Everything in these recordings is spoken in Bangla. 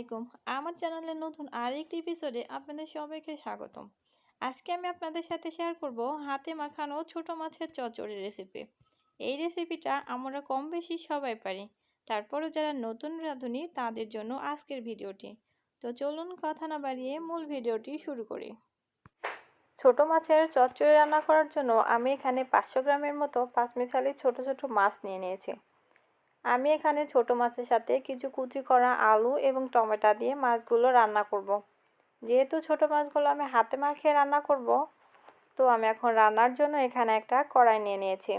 আলাইকুম। আমার চ্যানেলের নতুন আরেকটি এপিসোডে আপনাদের সবাইকে স্বাগতম। আজকে আমি আপনাদের সাথে শেয়ার করব হাতে মাখানো ছোট মাছের চচ্চড়ি রেসিপি। এই রেসিপিটা আমরা কম বেশি সবাই পারি। তারপরও যারা নতুন রাঁধুনি তাদের জন্য আজকের ভিডিওটি। তো চলুন কথা না বাড়িয়ে মূল ভিডিওটি শুরু করি। ছোট মাছের চচ্চড়ি রান্না করার জন্য আমি এখানে 500 গ্রামের মতো পাঁচমিশালি ছোট ছোট মাছ নিয়েছি। আমি এখানে ছোট মাছের সাথে কিছু কুচি করা আলু এবং টমেটো দিয়ে মাছগুলো রান্না করব। যেহেতু ছোট মাছগুলো আমি হাতে মাখিয়ে রান্না করব, তো আমি এখন রান্নার জন্য এখানে একটা কড়াই নিয়েছি।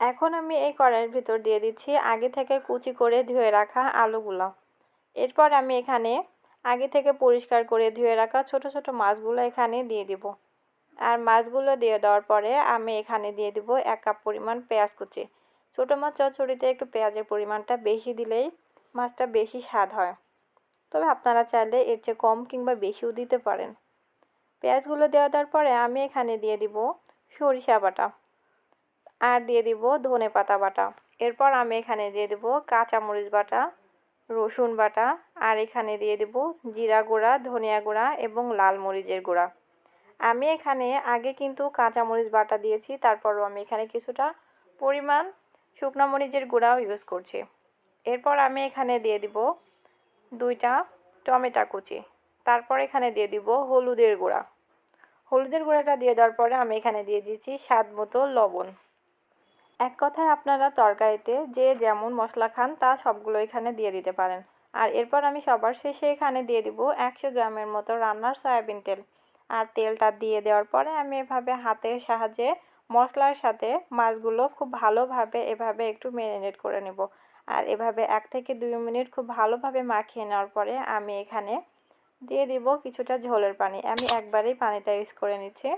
এখন আমি এই কড়াইয়ের ভিতর দিয়ে দিচ্ছি আগে থেকে কুচি করে ধুয়ে রাখা আলুগুলো। এরপর আমি এখানে আগে থেকে পরিষ্কার করে ধুয়ে রাখা ছোট ছোট মাছগুলো এখানে দিয়ে দিব। আর মাছগুলো দিয়ে দেওয়ার পরে আমি এখানে দিয়ে দিব 1 কাপ পরিমাণ পেঁয়াজ কুচি। ছোটো মাছ চচ্চড়িতে একটু পেঁয়াজের পরিমাণটা বেশি দিলেই মাছটা বেশি স্বাদ হয়, তবে আপনারা চাইলে এর চেয়ে কম কিংবা বেশিও দিতে পারেন। পেঁয়াজগুলো দেওয়ার পরে আমি এখানে দিয়ে দিব সরিষা বাটা আর দিয়ে দিব ধনেপাতা বাটা। এরপর আমি এখানে দিয়ে দিব কাঁচামরিচ বাটা, রসুন বাটা আর এখানে দিয়ে দিব জিরা গুঁড়া, ধনিয়া গুঁড়া এবং লাল মরিচের গুঁড়া। আমি এখানে আগে কিন্তু কাঁচামরিচ বাটা দিয়েছি, তারপরও আমি এখানে কিছুটা পরিমাণ শুকনো মরিচের গুঁড়াও ইউজ করছি। এরপর আমি এখানে দিয়ে দিব 2টা টমেটো কুচি। তারপর এখানে দিয়ে দিব হলুদের গুঁড়া। হলুদের গুঁড়াটা দিয়ে দেওয়ার পরে আমি এখানে দিয়ে দিচ্ছি স্বাদ মতো লবণ। এক কথায় আপনারা তরকারিতে যে যেমন মশলা খান তা সবগুলো এখানে দিয়ে দিতে পারেন। আর এরপর আমি সবার শেষে এখানে দিয়ে দিব 100 গ্রামের মতো রান্নার সয়াবিন তেল। আর তেলটা দিয়ে দেওয়ার পরে আমি এভাবে হাতের সাহায্যে মশলার সাথে মাছগুলো খুব ভালোভাবে এভাবে একটু ম্যারিনেট করে নেব। আর এভাবে 1 থেকে 2 মিনিট খুব ভালোভাবে মাখিয়ে নেওয়ার পরে আমি এখানে দিয়ে দিব কিছুটা ঝোলের পানি। আমি একবারেই পানিটা ইউজ করে নিচ্ছি।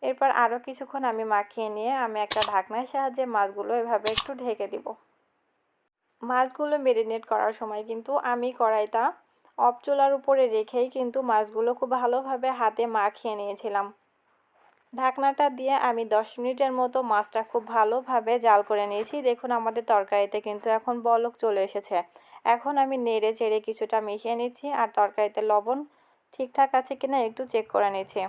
এরপর আরও কিছুক্ষণ আমি মাখিয়ে নিয়ে আমি একটা ঢাকনার সাহায্যে মাছগুলো এভাবে একটু ঢেকে দিব। মাছগুলো ম্যারিনেট করার সময় কিন্তু আমি কড়াইটা অফ চুলার উপরে রেখেই কিন্তু মাছগুলো খুব ভালোভাবে হাতে মাখিয়ে নিয়েছিলাম। ঢাকনাটা দিয়ে আমি 10 মিনিটের মতো মাছটা খুব ভালোভাবে জাল করে নিয়েছি। দেখুন আমাদের তরকারিতে কিন্তু এখন বলক চলে এসেছে। এখন আমি নেড়ে চেড়ে কিছুটা মিশিয়ে নিচ্ছি আর তরকারিতে লবণ ঠিকঠাক আছে কিনা একটু চেক করে নিচ্ছি।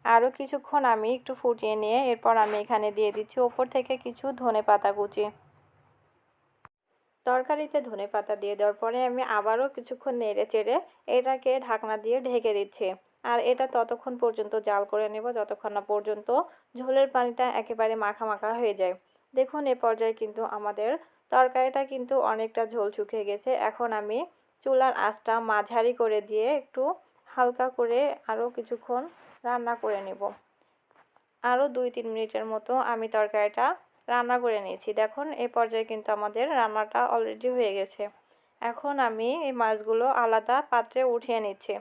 আরও কিছুক্ষণ আমি একটু ফুটিয়ে নিয়ে এরপর আমি এখানে দিয়ে দিচ্ছি ওপর থেকে কিছু ধনেপাতা কুচি। তরকারিতে ধনেপাতা দিয়ে দেওয়ার পরে আমি আবারও কিছুক্ষণ নেড়ে চেড়ে এটাকে ঢাকনা দিয়ে ঢেকে দিচ্ছি। আর এটা ততক্ষণ পর্যন্ত জাল করে নেব যতক্ষণ না পর্যন্ত ঝোলের পানিটা একেবারে মাখা মাখা হয়ে যায়। দেখুন এ পর্যায়ে কিন্তু আমাদের তরকারিটা কিন্তু অনেকটা ঝোল শুকিয়ে গেছে। এখন আমি চুলার আঁচটা মাঝারি করে দিয়ে একটু হালকা করে আরও কিছুক্ষণ রান্না করে নেব। আরও 2-3 মিনিটের মতো আমি তরকারিটা রান্না করে নিয়েছি। দেখুন এই পর্যায়ে কিন্তু আমাদের রান্নাটা অলরেডি হয়ে গেছে। এখন আমি এই মাছগুলো আলাদা পাত্রে উঠিয়ে নিচ্ছি।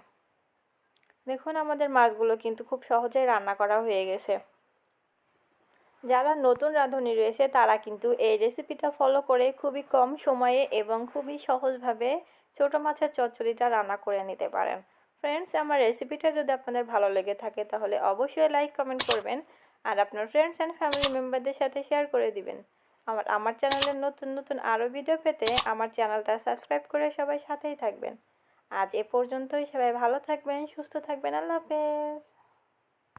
দেখুন আমাদের মাছগুলো কিন্তু খুব সহজেই রান্না করা হয়ে গেছে। যারা নতুন রাঁধুনি রয়েছে তারা কিন্তু এই রেসিপিটা ফলো করে খুবই কম সময়ে এবং খুবই সহজভাবে ছোট মাছের চচ্চড়িটা রান্না করে নিতে পারেন। ফ্রেন্ডস, আমার রেসিপিটা যদি আপনাদের ভালো লেগে থাকে তাহলে অবশ্যই লাইক কমেন্ট করবেন আর আপনার ফ্রেন্ডস অ্যান্ড ফ্যামিলি মেম্বারদের সাথে শেয়ার করে দিবেন। আমার চ্যানেলের নতুন নতুন আরও ভিডিও পেতে আমার চ্যানেলটা সাবস্ক্রাইব করে সবাই সাথেই থাকবেন। আজ এ পর্যন্তই। সবাই ভালো থাকবেন, সুস্থ থাকবেন। আল্লাহ হাফেজ।